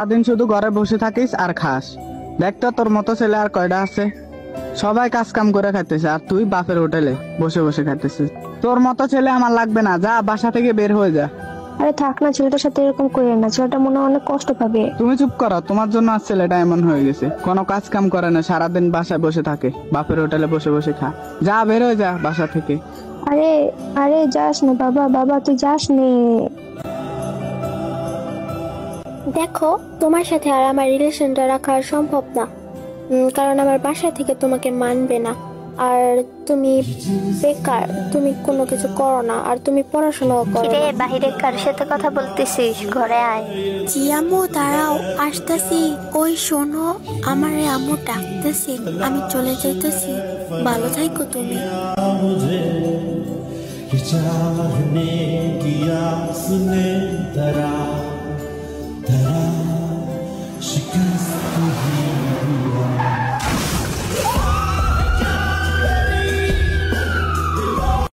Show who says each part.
Speaker 1: সারাদিন শুধু ঘরে বসে থাকিস আর খাস। দেখ তো তোর মতো ছেলে আর কয়টা আছে, সবাই কাজ কাম করে খাইতেছে আর তুই বাপের হোটেলে বসে বসে খাইতেছিস। তোর মতো ছেলে আমার লাগবে না, যা বাসা থেকে বের হয়ে যা।
Speaker 2: আরে থাক না, ছেলেটার সাথে এরকম করেন না, ছেলেটা মনে হয় অনেক কষ্ট পাবে।
Speaker 1: তুমি চুপ করো, তোমার জন্য আর ছেলেটা এমন হয়ে গেছে, কোনো কাজ কাম করে না, সারাদিন বাসায় বসে থাকে, বাপের হোটেলে বসে বসে খা। যা বের হয়ে যা বাসা থেকে।
Speaker 2: আরে আরে যাস না বাবা, বাবা তুই যাস নে। দেখো, তোমার সাথে আর আমার রিলেশনটা রাখা সম্ভব না, কারণ আমার বাসা থেকে তোমাকে মানবে না। আর তুমি বেকার, তুমি কোনো কিছু করো না, আর তুমি পড়াশোনাও করো না।
Speaker 3: বাহিরে কার সাথে কথা বলতেছিস? ঘরে আয়।
Speaker 4: জি আম্মু, দাঁড়াও, আসতেছি। ওই শোনো, আমার আম্মু ডাকতেছে, আমি চলে যাইতেছি। ভালো থাইকো তুমি।
Speaker 5: चाहने की आस ने धरा धरा शिकस्त